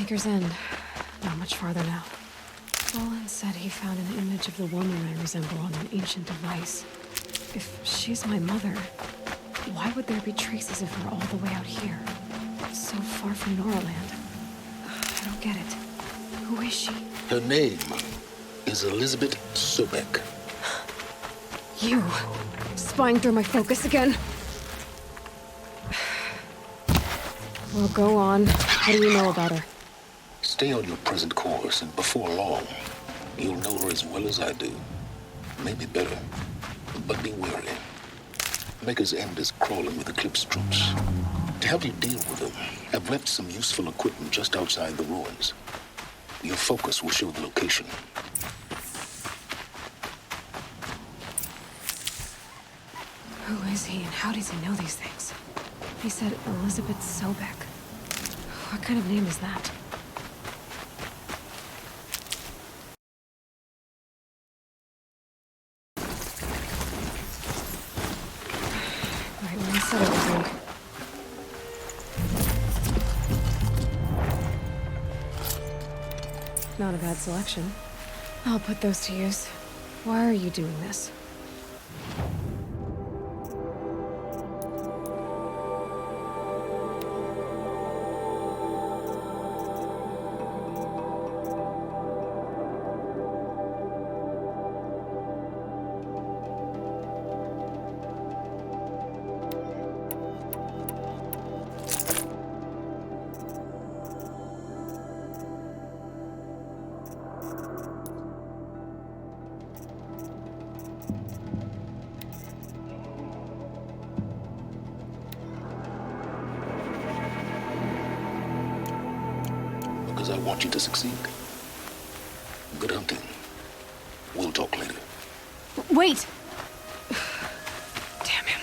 Maker's End. Not much farther now. Roland said he found an image of the woman I resemble on an ancient device. If she's my mother, why would there be traces of her all the way out here? So far from Noraland. I don't get it. Who is she? Her name is Elizabeth Sobek. You! Spying through my focus again? Well, go on. What do you know about her? Stay on your present course, and before long, you'll know her as well as I do. Maybe better, but be wary. Maker's End is crawling with Eclipse troops. To help you deal with them, I've left some useful equipment just outside the ruins. Your focus will show the location. Who is he, and how does he know these things? He said Elizabeth Sobek. What kind of name is that? Right when I said it would be. Not a bad selection. I'll put those to use. Why are you doing this? Because I want you to succeed. Good hunting. We'll talk later. Wait! Damn him.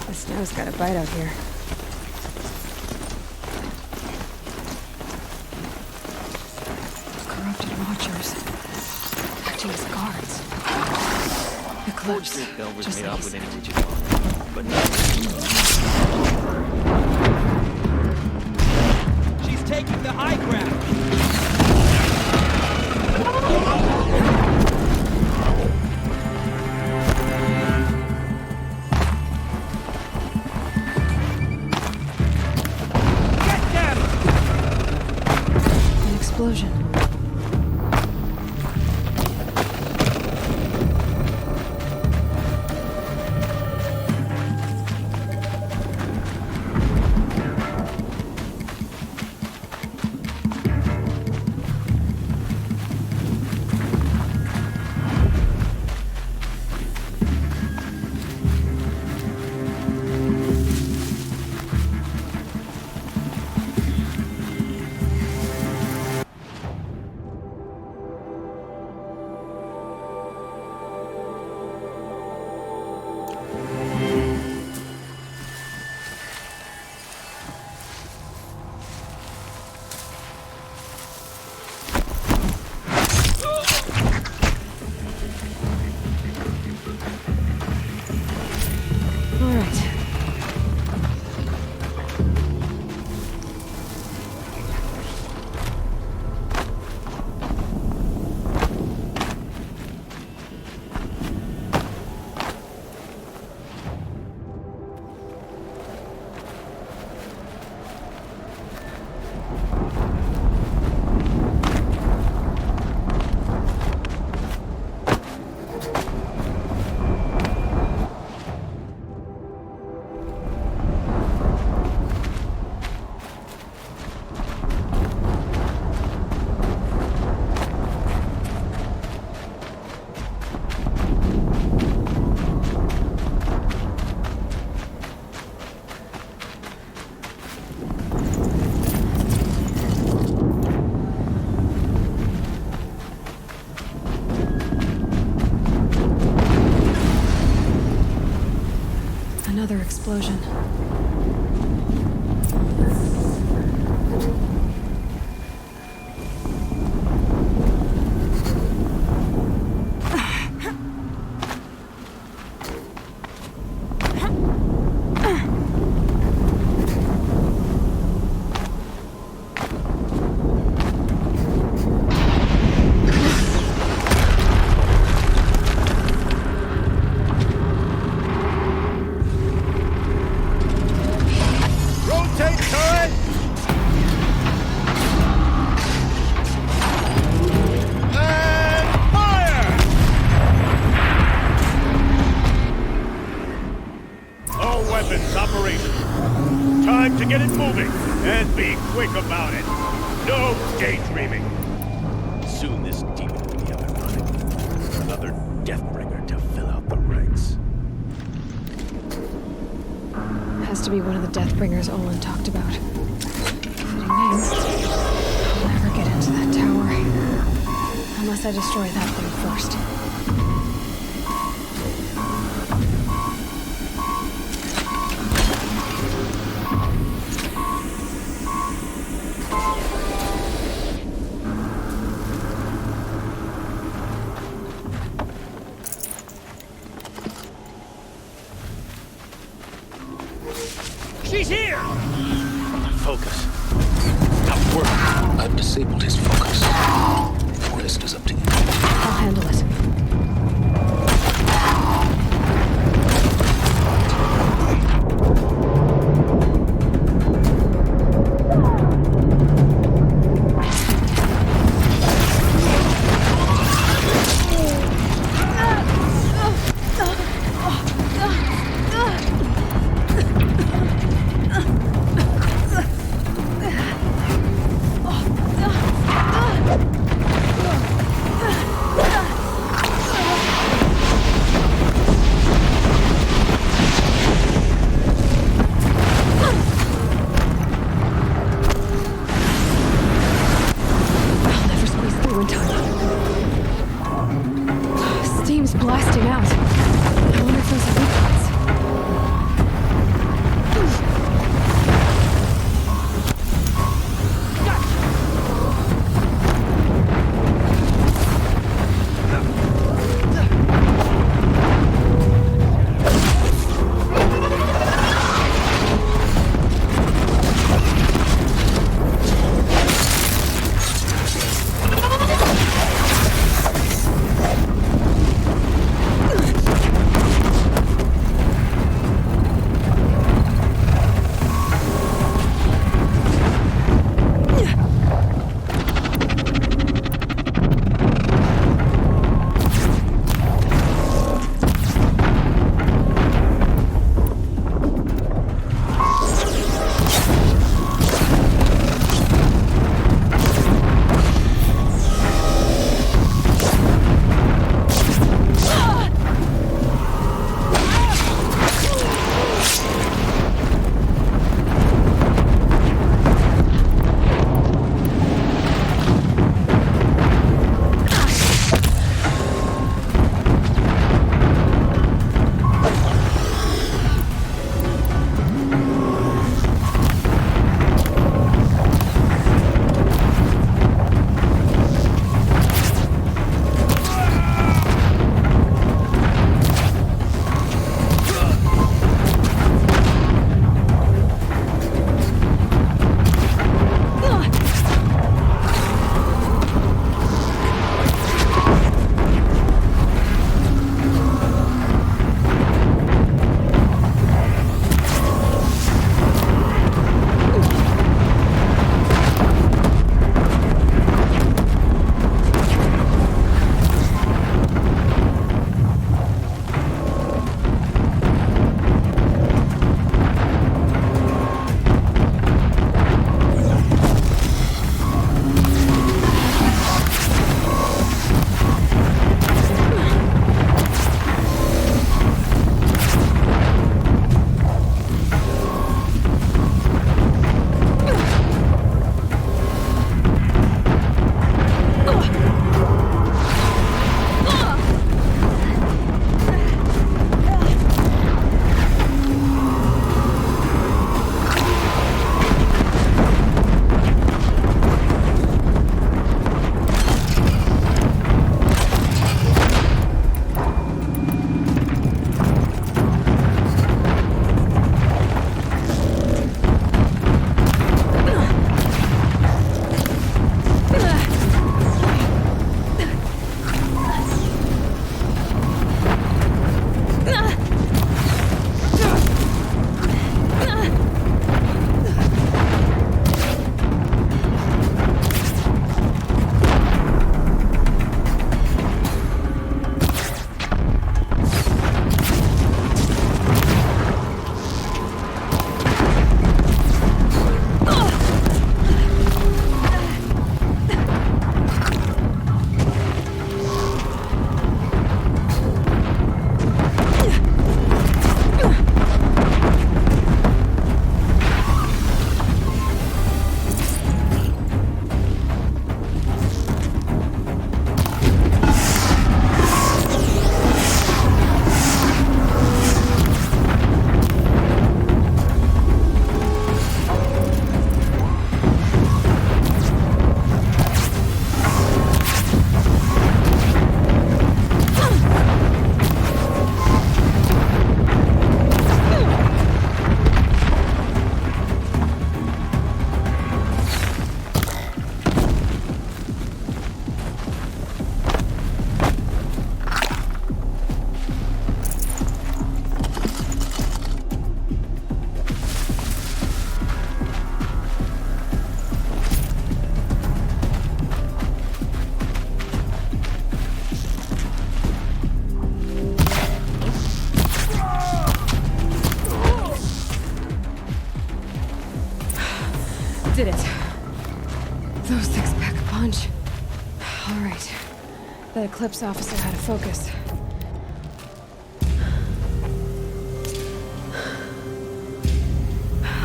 The snow's got a bite out here. Corrupted watchers. Acting as guards. Eclipse. Fortunate Bell was Just made like off you with any said. digit, but not. She's taking the high ground. An explosion. Rotate turret! And fire! All weapons operational. Time to get it moving, and be quick about it. No daydreaming. Soon this demon will be up and running. Another Deathbringer to fill out the ranks. Has to be one of the Deathbringers Olin talked about. Fitting name. I'll never get into that tower. Unless I destroy that thing first. She's here! Focus. Not working. I've disabled his focus. The rest is up to you. I'll handle it. Did it. Those things pack a punch. All right. That Eclipse officer had a focus.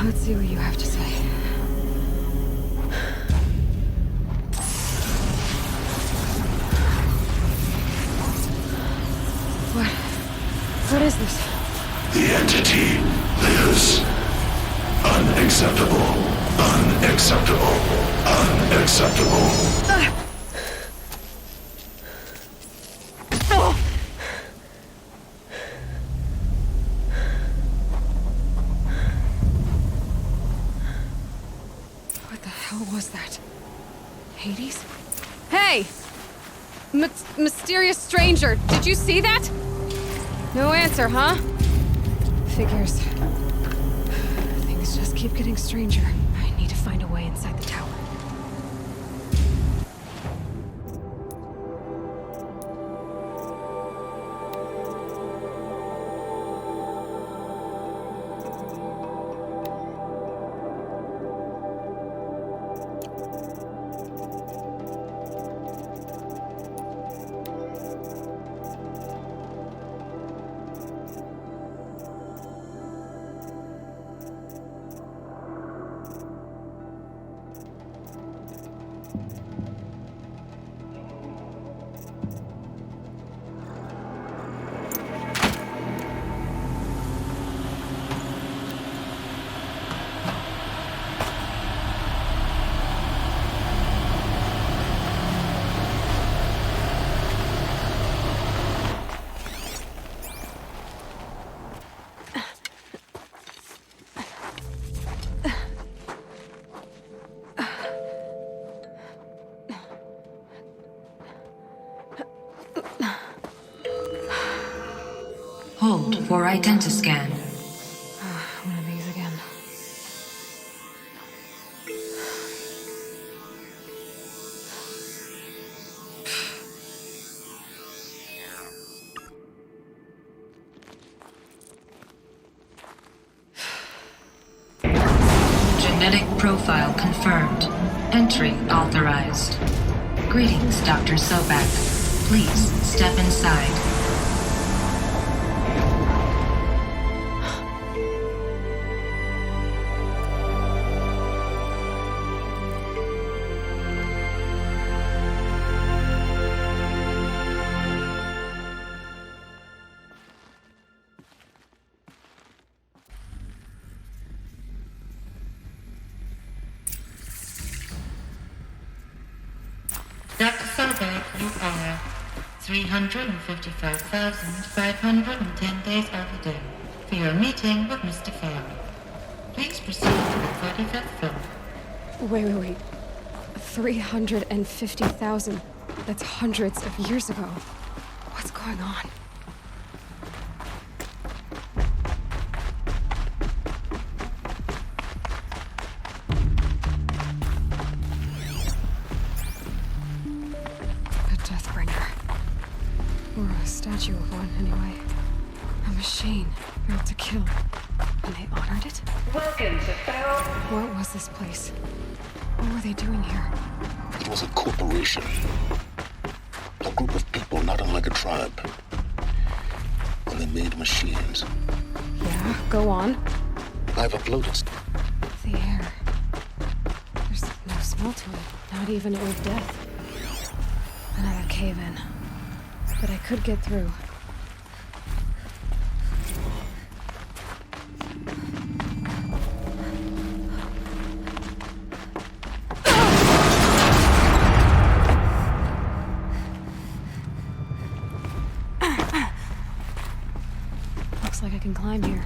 Let's see what you have to say. What is this? The entity lives. Unacceptable. Unacceptable. Unacceptable. What the hell was that? Hades? Hey! Mysterious stranger, did you see that? No answer, huh? Figures. Things just keep getting stranger. I need to find a way inside the tower. Hold for identiscan. One of these again. Genetic profile confirmed. Entry authorized. Greetings, Dr. Sobek. Please step inside. Dr. Sobek, you are 355,510 days overdue for your meeting with Mr. Farrell. Please proceed to the 35th floor. Wait. 350,000. That's hundreds of years ago. What's going on? A Deathbringer. Or a statue of one, anyway. A machine built to kill. And they honored it? Welcome to Farrell. What was this place? What were they doing here? It was a corporation. A group of people not unlike a tribe. And they made machines. Yeah, go on. I've uploaded. The air. There's no smell to it. Not even old death. Another cave-in. But I could get through. Looks like I can climb here.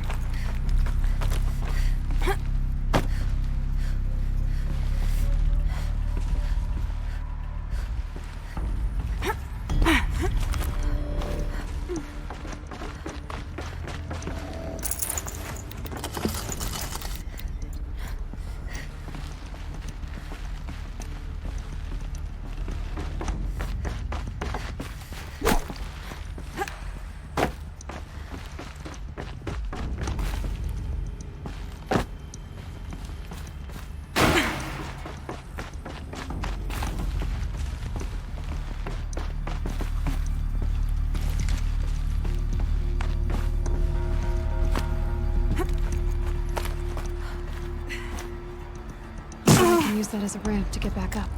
can use that as a ramp to get back up.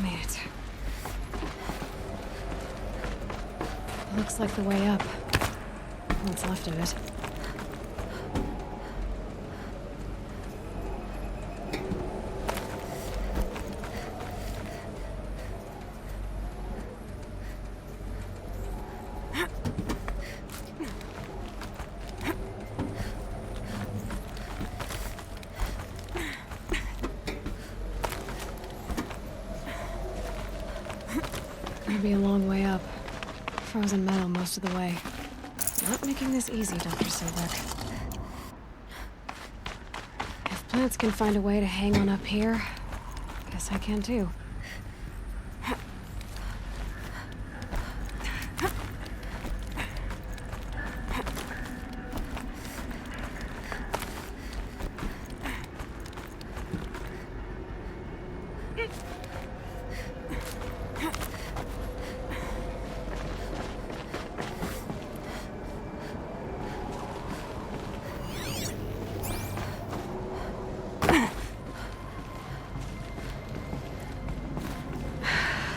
Made it. Looks like the way up. What's left of it. It'll be a long way up. Frozen metal most of the way. Not making this easy, Dr. Sobek. If plants can find a way to hang on up here, guess I can too.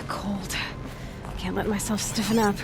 Cold. Can't let myself stiffen up.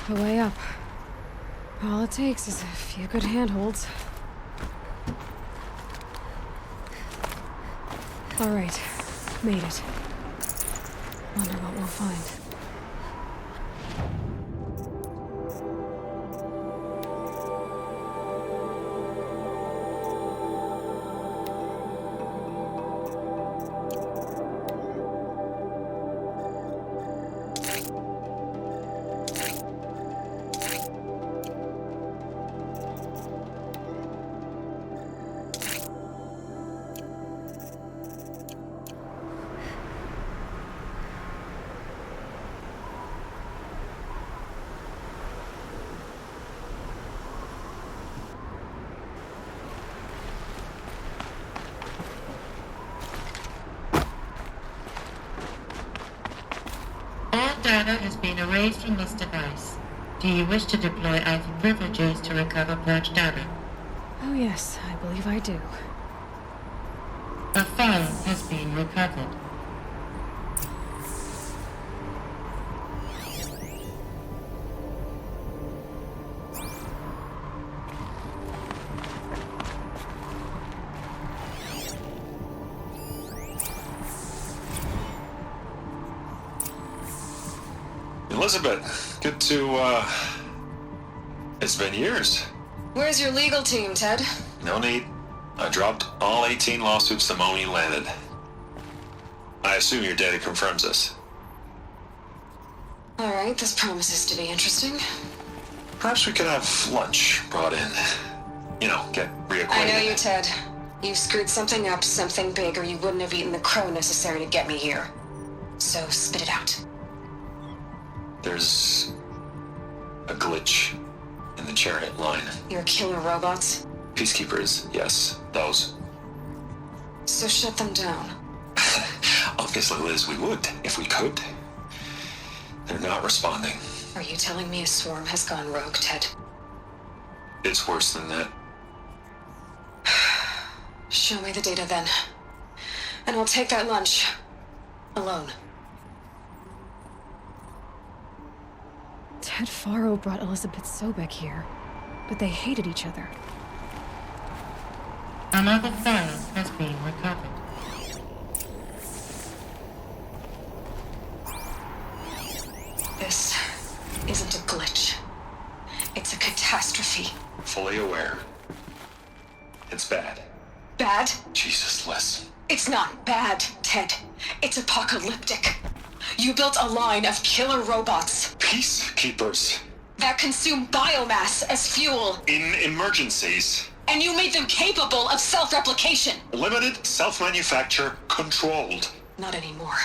the way up. All it takes is a few good handholds. All right, made it. Wonder what we'll find. All data has been erased from this device. Do you wish to deploy either privileges to recover purged data? Oh yes, I believe I do. A file has been recovered. Elizabeth, good to, it's been years. Where's your legal team, Ted? No need. I dropped all 18 lawsuits the moment you landed. I assume your data confirms this. All right, this promises to be interesting. Perhaps we could have lunch brought in. You know, get reacquainted. I know you, Ted. You screwed something up, something big, or you wouldn't have eaten the crow necessary to get me here. So spit it out. There's a glitch in the chariot line. Your killer robots? Peacekeepers, yes, those. So shut them down. Obviously, Liz, we would, if we could. They're not responding. Are you telling me a swarm has gone rogue, Ted? It's worse than that. Show me the data then. And I'll take that lunch. Alone. Ted Faro brought Elizabeth Sobek here, but they hated each other. Another file has been recovered. This isn't a glitch. It's a catastrophe. Fully aware. It's bad. Bad? Jesus, Liz. It's not bad, Ted. It's apocalyptic. You built a line of killer robots Peacekeepers. that consume biomass as fuel, In emergencies. and you made them capable of self-replication. Limited, self-manufacture, controlled. Not anymore.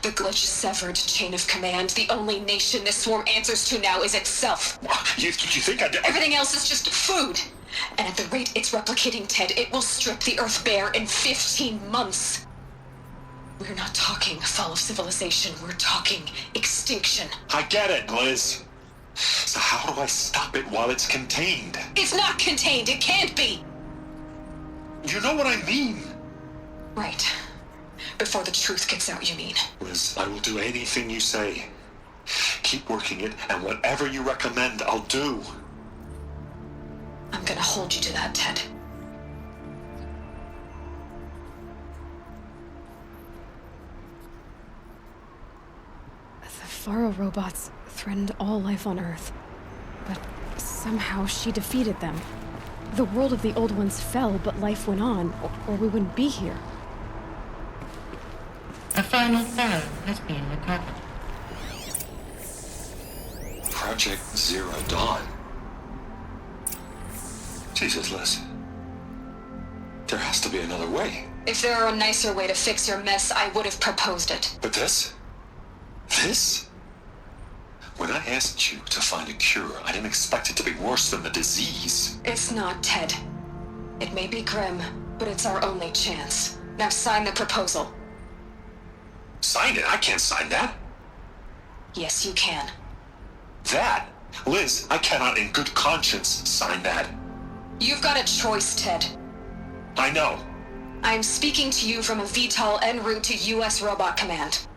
The glitch severed chain of command. The only nation this swarm answers to now is itself. You think I'd... Everything else is just food. And at the rate it's replicating, Ted, it will strip the Earth bare in 15 months. We're not talking fall of civilization. We're talking extinction. I get it, Liz. So how do I stop it while it's contained? It's not contained. It can't be. You know what I mean. Right. Before the truth gets out, you mean? Liz, I will do anything you say. Keep working it, and whatever you recommend, I'll do. I'm gonna hold you to that, Ted. The Faro robots threatened all life on Earth, but somehow she defeated them. The world of the old ones fell, but life went on, or we wouldn't be here. A final file has been recovered. Project Zero Dawn. Jesus, Liz. There has to be another way. If there were a nicer way to fix your mess, I would have proposed it. But this? This? When I asked you to find a cure, I didn't expect it to be worse than the disease. It's not, Ted. It may be grim, but it's our only chance. Now sign the proposal. Sign it? I can't sign that. Yes, you can. That? Liz, I cannot in good conscience sign that. You've got a choice, Ted. I know. I'm speaking to you from a VTOL en route to U.S. Robot Command.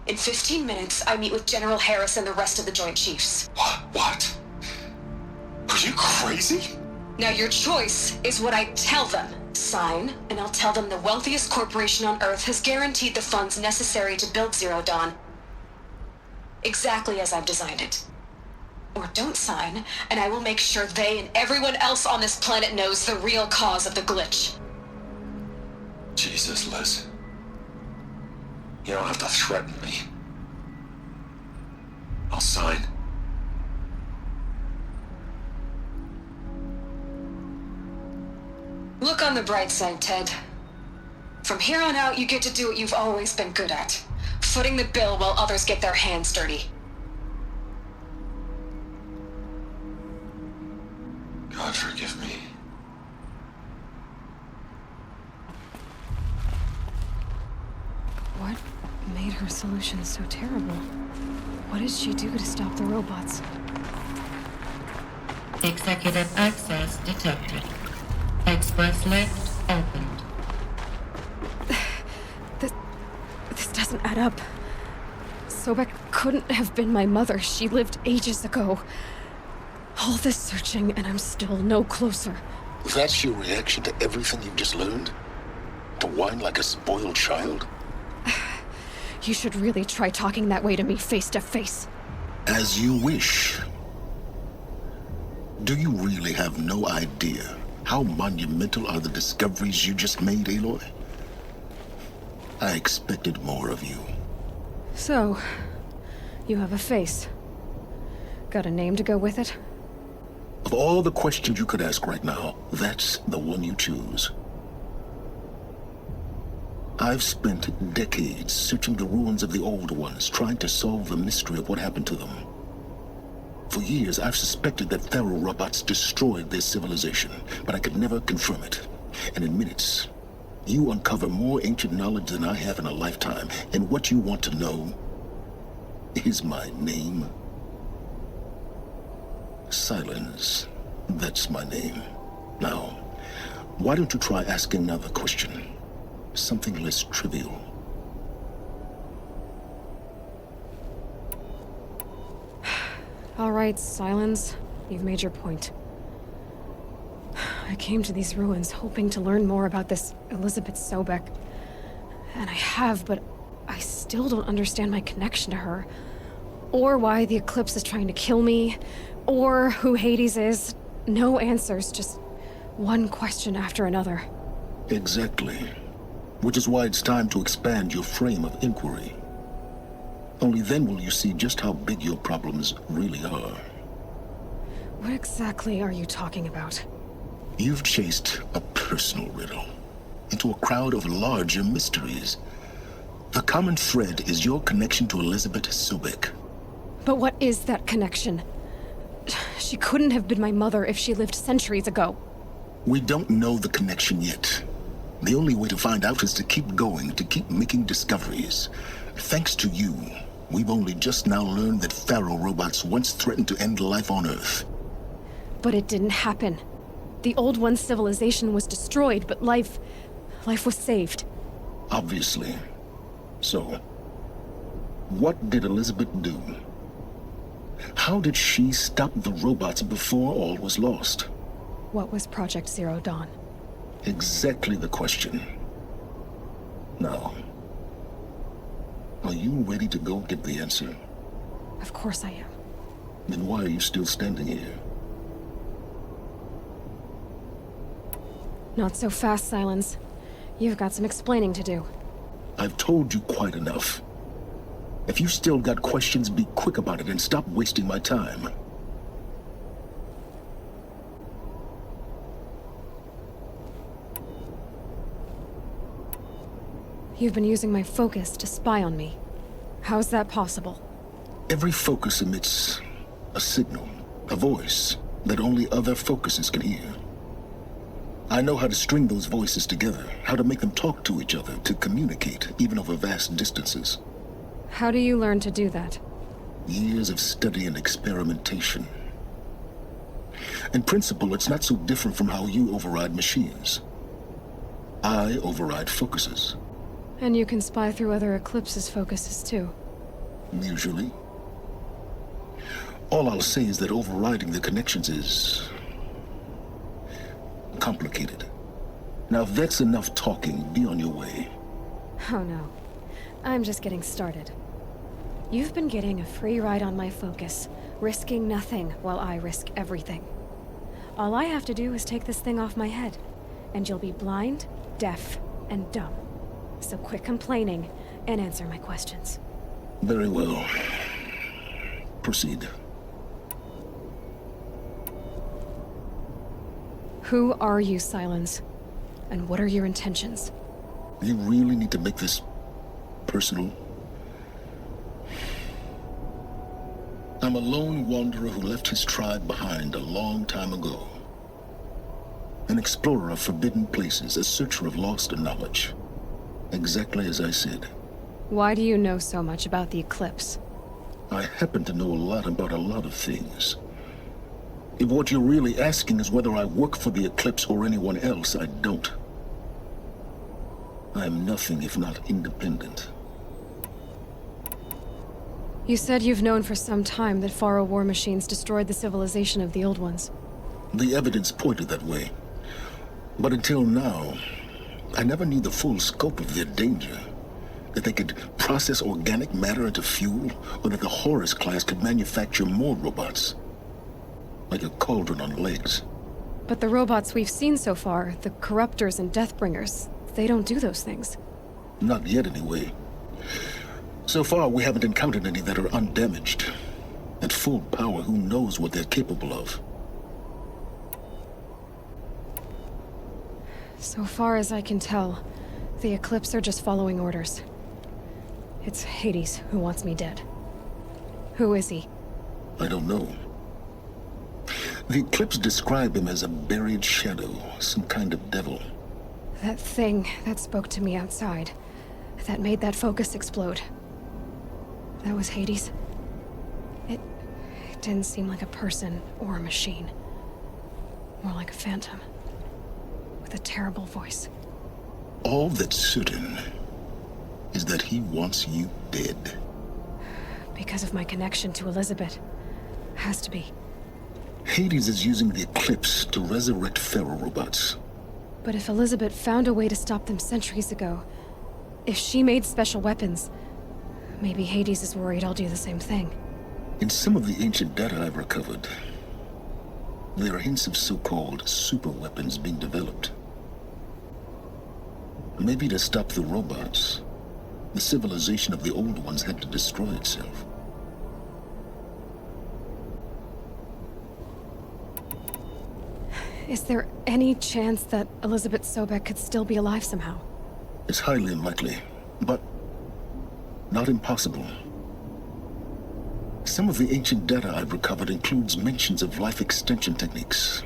In 15 minutes, I meet with General Harris and the rest of the Joint Chiefs. What? Are you crazy? Now your choice is what I tell them. Sign, and I'll tell them the wealthiest corporation on Earth has guaranteed the funds necessary to build Zero Dawn. Exactly as I've designed it. Or don't sign, and I will make sure they and everyone else on this planet knows the real cause of the glitch. Jesus, Liz. You don't have to threaten me. I'll sign. Look on the bright side, Ted. From here on out, you get to do what you've always been good at. Footing the bill while others get their hands dirty. God forgive me. What made her solution so terrible? What did she do to stop the robots? Executive access detected. Express lift opened. This doesn't add up. Sobek couldn't have been my mother. She lived ages ago. All this searching, and I'm still no closer. That's your reaction to everything you've just learned? To whine like a spoiled child? You should really try talking that way to me face to face. As you wish. Do you really have no idea how monumental are the discoveries you just made, Aloy? I expected more of you. So, you have a face. Got a name to go with it? Of all the questions you could ask right now, that's the one you choose. I've spent decades searching the ruins of the old ones, trying to solve the mystery of what happened to them. For years, I've suspected that Faro robots destroyed their civilization, but I could never confirm it. And in minutes, you uncover more ancient knowledge than I have in a lifetime, and what you want to know is my name. Silence. That's my name. Now, why don't you try asking another question? Something less trivial. All right, Silence. You've made your point. I came to these ruins hoping to learn more about this Elizabeth Sobek. And I have, but I still don't understand my connection to her. Or why the Eclipse is trying to kill me. Or who Hades is. No answers, just one question after another. Exactly. Which is why it's time to expand your frame of inquiry. Only then will you see just how big your problems really are. What exactly are you talking about? You've chased a personal riddle into a crowd of larger mysteries. The common thread is your connection to Elizabeth Sobek. But what is that connection? She couldn't have been my mother if she lived centuries ago. We don't know the connection yet. The only way to find out is to keep going, to keep making discoveries. Thanks to you, we've only just now learned that Faro robots once threatened to end life on Earth. But it didn't happen. The Old One's civilization was destroyed, but life was saved. Obviously. So, what did Elizabeth do? How did she stop the robots before all was lost? What was Project Zero Dawn? Exactly the question. Now, are you ready to go get the answer? Of course I am. Then why are you still standing here? Not so fast, Silence. You've got some explaining to do. I've told you quite enough. If you still got questions, be quick about it and stop wasting my time. You've been using my focus to spy on me. How's that possible? Every focus emits a signal, a voice that only other focuses can hear. I know how to string those voices together, how to make them talk to each other, to communicate, even over vast distances. How do you learn to do that? Years of study and experimentation. In principle, it's not so different from how you override machines. I override focuses. And you can spy through other Eclipse's focuses too. Usually. All I'll say is that overriding the connections is complicated. Now, if that's enough talking, be on your way. Oh no. I'm just getting started. You've been getting a free ride on my focus, risking nothing while I risk everything. All I have to do is take this thing off my head, and you'll be blind, deaf, and dumb. So quit complaining and answer my questions. Very well. Proceed. Who are you, Silence? And what are your intentions? You really need to make this personal? I'm a lone wanderer who left his tribe behind a long time ago. An explorer of forbidden places, a searcher of lost knowledge. Exactly as I said. Why do you know so much about the Eclipse? I happen to know a lot about a lot of things. If what you're really asking is whether I work for the Eclipse or anyone else, I don't. I am nothing if not independent. You said you've known for some time that Faro war machines destroyed the civilization of the Old Ones. The evidence pointed that way. But until now, I never knew the full scope of their danger. That they could process organic matter into fuel, or that the Horus class could manufacture more robots. Like a cauldron on legs. But the robots we've seen so far, the Corruptors and Deathbringers, they don't do those things. Not yet, anyway. So far, we haven't encountered any that are undamaged. At full power, who knows what they're capable of? So far as I can tell, the Eclipse are just following orders. It's Hades who wants me dead. Who is he? I don't know. The Eclipse describe him as a buried shadow, some kind of devil. That thing that spoke to me outside, that made that focus explode. That was Hades. It didn't seem like a person or a machine. More like a phantom. With a terrible voice. All that's certain is that he wants you dead. Because of my connection to Elizabeth. Has to be. Hades is using the Eclipse to resurrect Faro robots. But if Elizabeth found a way to stop them centuries ago, if she made special weapons, maybe Hades is worried I'll do the same thing. In some of the ancient data I've recovered, there are hints of so-called super weapons being developed. Maybe to stop the robots, the civilization of the old ones had to destroy itself. Is there any chance that Elizabeth Sobek could still be alive somehow? It's highly unlikely, but not impossible. Some of the ancient data I've recovered includes mentions of life extension techniques.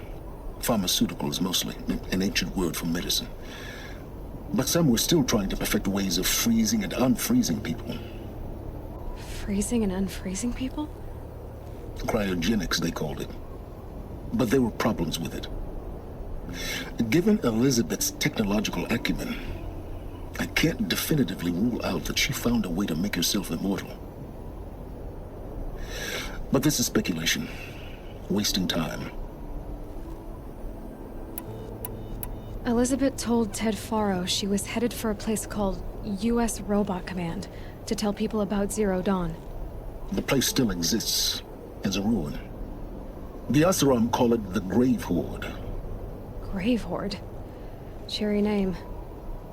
Pharmaceuticals, mostly, an ancient word for medicine. But some were still trying to perfect ways of freezing and unfreezing people. Freezing and unfreezing people? Cryogenics, they called it. But there were problems with it. Given Elizabeth's technological acumen, I can't definitively rule out that she found a way to make herself immortal. But this is speculation. Wasting time. Elizabeth told Ted Faro she was headed for a place called U.S. Robot Command to tell people about Zero Dawn. The place still exists, as a ruin. The Asaram call it the Grave Horde. Grave Horde? Cheery name.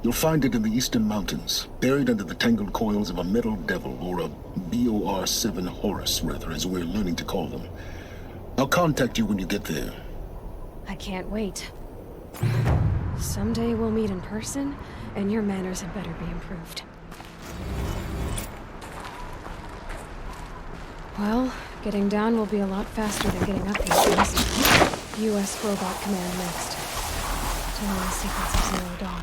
You'll find it in the Eastern Mountains, buried under the tangled coils of a metal devil, or a BOR-7 Horus, rather, as we're learning to call them. I'll contact you when you get there. I can't wait. Someday we'll meet in person, and your manners had better be improved. Well, getting down will be a lot faster than getting up these days. U.S. Robot Command next. To learn the secrets of Zero Dawn.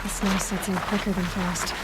The snow sets in quicker than frost.